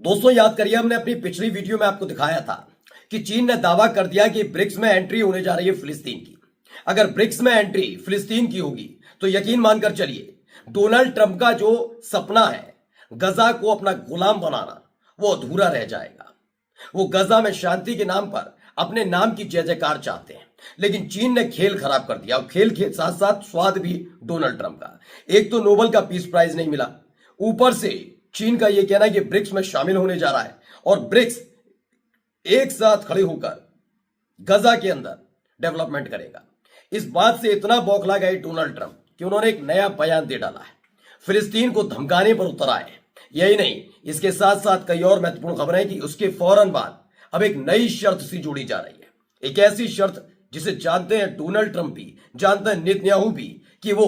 दोस्तों याद करिए, हमने अपनी पिछली वीडियो में आपको दिखाया था कि चीन ने दावा कर दिया कि ब्रिक्स में एंट्री होने जा रही है फिलिस्तीन की। अगर ब्रिक्स में एंट्री फिलिस्तीन की होगी तो यकीन मानकर चलिए, डोनाल्ड ट्रंप का जो सपना है गजा को अपना गुलाम बनाना, वो अधूरा रह जाएगा। वो गजा में शांति के नाम पर अपने नाम की जय जयकार चाहते हैं, लेकिन चीन ने खेल खराब कर दिया और खेल के साथ साथ स्वाद भी डोनाल्ड ट्रंप का। एक तो नोबेल का पीस प्राइज नहीं मिला, ऊपर से चीन का यह कहना है कि ब्रिक्स में शामिल होने जा रहा है और ब्रिक्स एक साथ खड़े होकर गजा के अंदर डेवलपमेंट करेगा। इस बात से इतना बौखला गए डोनाल्ड ट्रंप कि उन्होंने एक नया बयान दे डाला है, फिलिस्तीन को धमकाने पर उतर आए। यही नहीं, इसके साथ साथ कई और महत्वपूर्ण खबरें कि उसके फौरन बाद अब एक नई शर्त सी जोड़ी जा रही है। एक ऐसी शर्त जिसे जानते हैं डोनाल्ड ट्रंप भी, जानते हैं नेतन्याहू भी, कि वो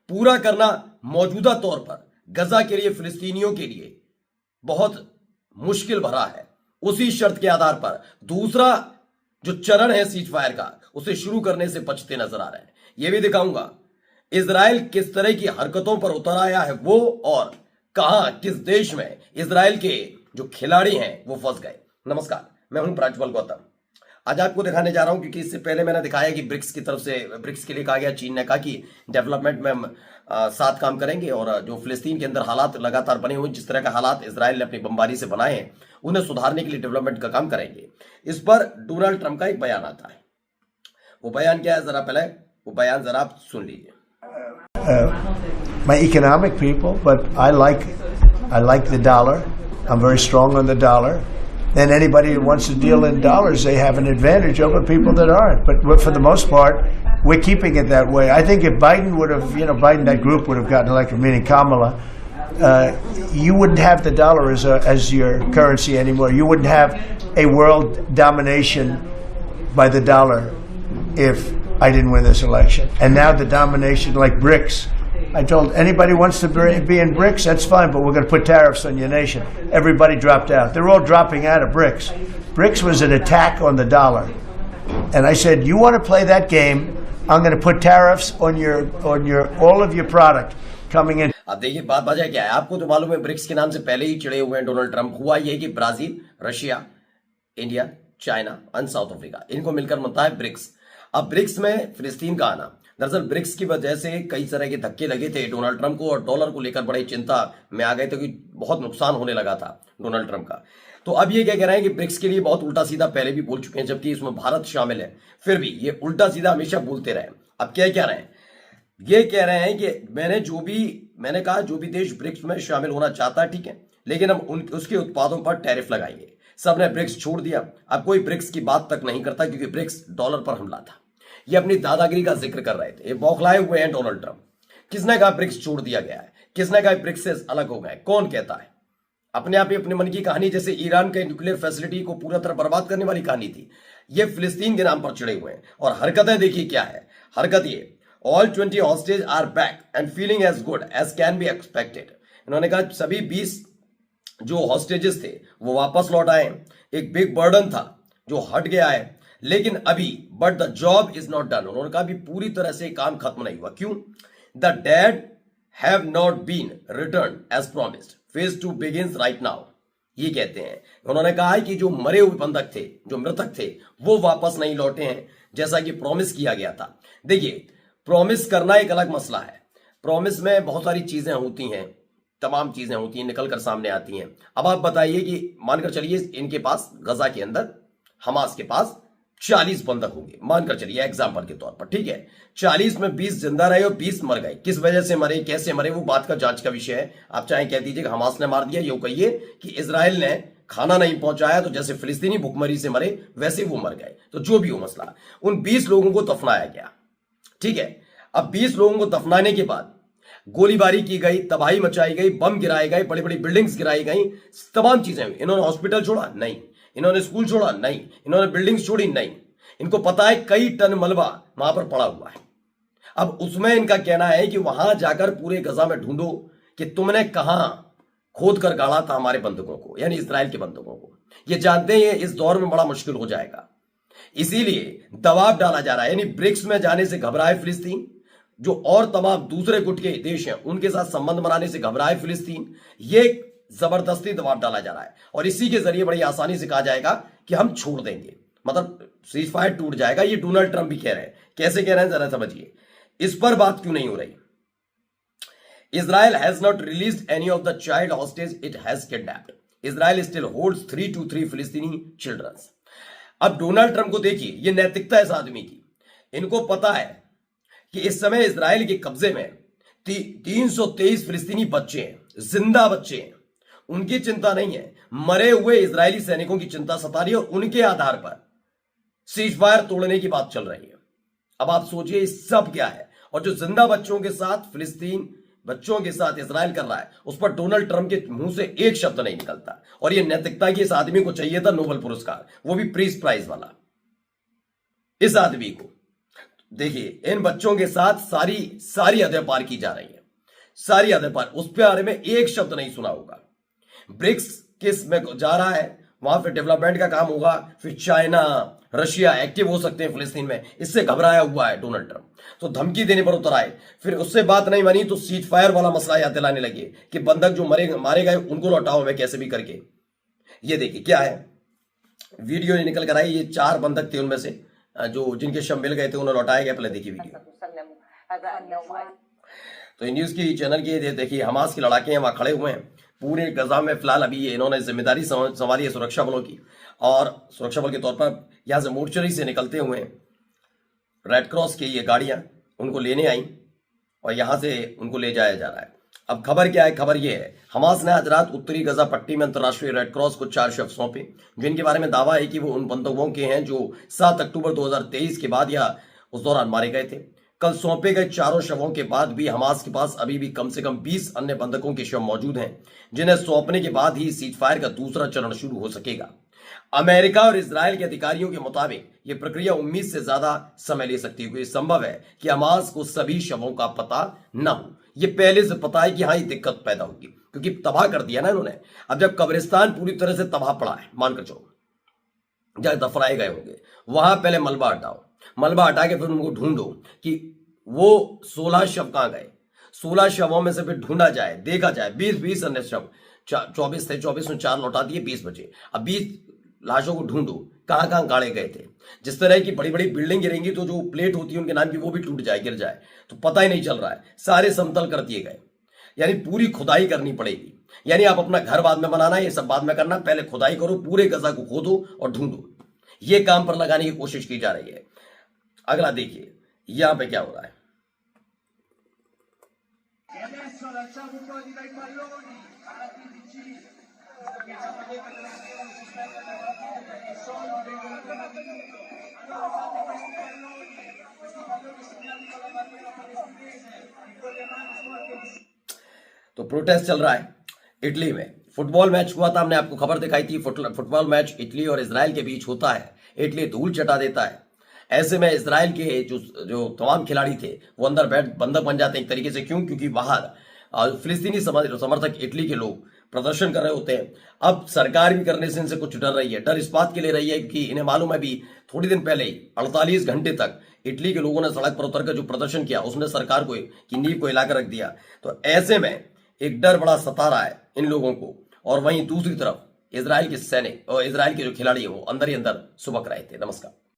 पूरा करना मौजूदा तौर पर गजा के लिए, फिलिस्तीनियों के लिए बहुत मुश्किल भरा है। उसी शर्त के आधार पर दूसरा जो चरण है सीज फायर का, उसे शुरू करने से बचते नजर आ रहे हैं। यह भी दिखाऊंगा इजराइल किस तरह की हरकतों पर उतर आया है वो, और कहां किस देश में इजराइल के जो खिलाड़ी हैं वो फंस गए। नमस्कार, मैं हूं प्रज्वल गौतम। आज आपको दिखाने जा रहा हूं, क्योंकि इससे पहले मैंने दिखाया कि ब्रिक्स की तरफ से, ब्रिक्स के लिए कहा गया, चीन ने कहा कि डेवलपमेंट में हम साथ काम करेंगे, और जो फिलिस्तीन के अंदर हालात लगातार बने हुए, जिस तरह का हालात इजराइल ने अपनी बमबारी से बनाए हैं, उन्हें सुधारने के लिए डेवलपमेंट का काम करेंगे। इस पर डोनाल्ड ट्रंप का एक बयान आता है। वो बयान क्या है, जरा पहले वो बयान जरा आप सुन लीजिए। My economic people, but I like the dollar. I'm very strong on the dollar. And anybody who wants to deal in dollars, they have an advantage over people that aren't. But for the most part, we're keeping it that way. I think if Biden would have, Biden, that group would have gotten elected, meaning Kamala, you wouldn't have the dollar as your currency anymore. You wouldn't have a world domination by the dollar if I didn't win this election. And now the domination, like BRICS. I told anybody wants to be in BRICS, that's fine, but we're going to put tariffs on your nation. Everybody dropped out. They're all dropping out of BRICS. BRICS was an attack on the dollar. And I said, you want to play that game, I'm going to put tariffs on all of your product coming in. अब देखिए बात वजह क्या है, आपको तो मालूम है ब्रिक्स के नाम से पहले ही चिड़े हुए हैं डोनाल्ड ट्रंप। हुआ ये कि ब्राजील, रशिया, इंडिया, चाइना और साउथ अफ्रीका, इनको मिलकर बनता है ब्रिक्स। अब ब्रिक्स में फिलिस्तीन का आना, दरअसल ब्रिक्स की वजह से कई तरह के धक्के लगे थे डोनाल्ड ट्रंप को, और डॉलर को लेकर बड़ी चिंता में आ गए थे कि बहुत नुकसान होने लगा था डोनाल्ड ट्रंप का। तो अब ये क्या कह रहे हैं कि ब्रिक्स के लिए बहुत उल्टा सीधा पहले भी बोल चुके हैं, जबकि इसमें भारत शामिल है, फिर भी ये उल्टा सीधा हमेशा बोलते रहे। अब क्या कह रहे हैं, ये कह रहे हैं कि मैंने कहा जो भी देश ब्रिक्स में शामिल होना चाहता है, ठीक है, लेकिन हम उसके उत्पादों पर टैरिफ लगाएंगे। सबने ब्रिक्स छोड़ दिया, अब कोई ब्रिक्स की बात तक नहीं करता, क्योंकि ब्रिक्स डॉलर पर हमला था। ये अपनी दादागिरी का जिक्र कर रहे थे, ये बौखलाए हुए हैं डोनाल्ड ट्रंप। किसने कहा ब्रिक्स छोड़ दिया गया है? किसने कहा ब्रिक्स से अलग हो गए? कौन कहता है? अपने आप ही अपने मन की कहानी, जैसे ईरान के न्यूक्लियर फैसिलिटी को पूरा तरह बर्बाद करने वाली कहानी थी। ये फिलिस्तीन के नाम पर चिड़े हुए हैं, और हरकतें देखिए क्या है। हरकत ये, all 20 hostage are back and feeling as good as can be expected. इन्होंने कहा सभी 20 जो हॉस्टेजेस थे वो वापस लौट आए। एक बिग बर्डन था जो हट गया है, लेकिन अभी but the job is not done. उन्होंने कहा अभी पूरी तरह से काम खत्म नहीं हुआ। क्यों? The dead have not been return as promised, phase 2 begins right now. ये कहते हैं, उन्होंने कहा है कि जो मरे हुए बंधक थे, जो मृतक थे, वो वापस नहीं लौटे हैं जैसा कि प्रॉमिस किया गया था। देखिए, प्रॉमिस करना एक अलग मसला है। प्रॉमिस में बहुत सारी चीजें होती हैं, तमाम चीजें होती हैं, निकल कर सामने आती हैं। अब आप बताइए कि मानकर चलिए इनके पास, गजा के अंदर हमास के पास 40 बंधक होंगे, मानकर चलिए एग्जाम्पल के तौर पर, ठीक है। 40 में 20 जिंदा रहे और 20 मर गए। किस वजह से मरे, कैसे मरे, वो बात का जांच का विषय है। आप चाहे कह दीजिए कि हमास ने मार दिया, यूं कहिए कि इजराइल ने खाना नहीं पहुंचाया, तो जैसे फिलिस्तीनी भुखमरी से मरे वैसे वो मर गए। तो जो भी हो मसला, उन 20 लोगों को दफनाया गया, ठीक है। अब 20 लोगों को दफनाने के बाद गोलीबारी की गई, तबाही मचाई गई, बम गिराए गए, बड़ी बड़ी बिल्डिंग्स गिराई गई, तमाम चीजें हुई। इन्होंने हॉस्पिटल छोड़ा? नहीं। इन्होंने स्कूल छोड़ा? नहीं। इन्होंने बिल्डिंग्स छोड़ी? नहीं। इनको पता है कई टन मलबा वहां पर पड़ा हुआ है। अब उसमें इनका कहना है कि वहां जाकर पूरे गजा में ढूंढो कि तुमने कहां खोद कर गाड़ा था हमारे बंधकों को, यानी इजराइल के बंधकों को। ये जानते हैं इस दौर में बड़ा मुश्किल हो जाएगा, इसीलिए दबाव डाला जा रहा है। यानी ब्रिक्स में जाने से घबराए फिलिस्तीन, जो और तमाम दूसरे गुट के देश हैं उनके साथ संबंध बनाने से घबराए फिलिस्तीन। ये जबरदस्ती दबाव डाला जा रहा है और इसी के जरिए बड़ी आसानी से कहा जाएगा कि हम छोड़ देंगे, मतलब सीज फायर टूट जाएगा। ये डोनाल्ड ट्रंप भी कह रहे हैं। कैसे कह रहे हैं जरा समझिए। इस पर बात क्यों नहीं हो रही? Israel has not released any of the child hostage it has kidnapped. Israel still holds 3 to 3 Filistini children. अब डोनाल्ड ट्रंप को देखिए, ये नैतिकता है इस आदमी की। इनको पता है कि इस समय इजराइल के कब्जे में 323 फिलिस्तीनी बच्चे हैं, जिंदा बच्चे हैं। उनकी चिंता नहीं है, मरे हुए इजरायली सैनिकों की चिंता सता रही है और उनके आधार पर सीज फायर तोड़ने की बात चल रही है। अब आप सोचिए सब क्या है। और जो जिंदा बच्चों के साथ फिलिस्तीन बच्चों के साथ इजराइल कर रहा है, उस पर डोनाल्ड ट्रंप के मुंह से एक शब्द नहीं निकलता। और ये नैतिकता की इस आदमी को चाहिए था नोबेल पुरस्कार, वो भी पीस प्राइज वाला। इस आदमी को देखिए, इन बच्चों के साथ सारी हदें पार की जा रही है, सारी हदें पार। उस पर बारे में एक शब्द नहीं सुना होगा। ब्रिक्स किस में जा रहा है, वहां फिर डेवलपमेंट का काम होगा, फिर चाइना रशिया एक्टिव हो सकते हैं फिलिस्तीन में। इससे घबराया हुआ है डोनाल्ड ट्रंप, तो धमकी देने पर उतर आए। फिर उससे बात नहीं बनी तो सीज फायर वाला मसला याद दिलाने लगे कि बंधक जो मारे गए उनको लौटाओ मैं कैसे भी करके। ये देखिए क्या है, वीडियो निकल कर आई। ये 4 बंधक थे, उनमें से जो जिनके शव मिल गए थे उन्हें लौटाया गया। पहले देखिए वीडियो। तो न्यूज की चैनल की देखिए, हमास के लड़ाके वहां खड़े हुए हैं पूरे गजा में। फिलहाल अभी इन्होंने जिम्मेदारी संभाली है सुरक्षा बलों की, और सुरक्षा बल के तौर पर यहां से मोर्चरी से निकलते हुए रेड क्रॉस की ये गाड़ियां उनको लेने आई और यहां से उनको ले जाया जा रहा है। अब खबर क्या है? खबर ये है, हमास ने आज रात उत्तरी गजा पट्टी में अंतर्राष्ट्रीय रेड क्रॉस को 4 शव सौंपे, जिनके बारे में दावा है कि वो उन बंधकों के हैं जो 7 अक्टूबर 2023 के बाद या उस दौरान मारे गए थे। कल सौंपे गए 4 शवों के बाद भी हमास के पास अभी भी कम से कम 20 अन्य बंधकों के शव मौजूद हैं, जिन्हें सौंपने के बाद ही सीज फायर का दूसरा चरण शुरू हो सकेगा। अमेरिका और इजराइल के अधिकारियों के मुताबिक यह प्रक्रिया उम्मीद से ज्यादा समय ले सकती है। संभव है कि हमास को सभी शवों का पता न हो। यह पहले से पता है कि हाँ, ये दिक्कत पैदा होगी, क्योंकि तबाह कर दिया ना इन्होंने। अब जब कब्रिस्तान पूरी तरह से तबाह पड़ा है, मानकर चलो जहां दफनाए गए होंगे, वहां पहले मलबा हटाओ, मलबा हटा के फिर उनको ढूंढो कि वो 16 शव कहां गए। 16 शवों में से फिर ढूंढा जाए, देखा जाए 20 अन्य शव, 24 थे, 24 में 4 लौटा दिए, 20 बचे। अब 20 लाशों को ढूंढो कहां कहां गाड़े गए थे। जिस तरह की बड़ी बड़ी बिल्डिंग गिरेंगी तो जो प्लेट होती है उनके नाम की वो भी टूट जाए, गिर जाए, तो पता ही नहीं चल रहा है। सारे समतल कर दिए गए, यानी पूरी खुदाई करनी पड़ेगी। यानी आप अपना घर बाद में बनाना, ये सब बाद में करना, पहले खुदाई करो, पूरे गजा को खोदो और ढूंढो। ये काम पर लगाने की कोशिश की जा रही है। अगला देखिए यहां पे क्या हो रहा है। तो प्रोटेस्ट चल रहा है इटली में। फुटबॉल मैच हुआ था, हमने आपको खबर दिखाई थी। फुटबॉल मैच इटली और इजराइल के बीच होता है, इटली धूल चटा देता है। ऐसे में इजराइल के जो तमाम खिलाड़ी थे वो अंदर बंधक बन जाते हैं एक तरीके से। क्यों? क्योंकि बाहर फिलिस्तीनी समर्थक इटली के लोग प्रदर्शन कर रहे होते हैं। अब सरकार भी करने से इनसे कुछ डर रही है। डर इस बात के लिए रही है कि इन्हें मालूम है भी थोड़ी दिन पहले ही 48 घंटे तक इटली के लोगों ने सड़क पर उतरकर जो प्रदर्शन किया उसने सरकार को की नींव को हिलाकर रख दिया। तो ऐसे में एक डर बड़ा सता रहा है इन लोगों को। और वहीं दूसरी तरफ इजराइल के सैनिक और इजराइल के जो खिलाड़ी है वो अंदर ही अंदर सुबक रहे थे। नमस्कार।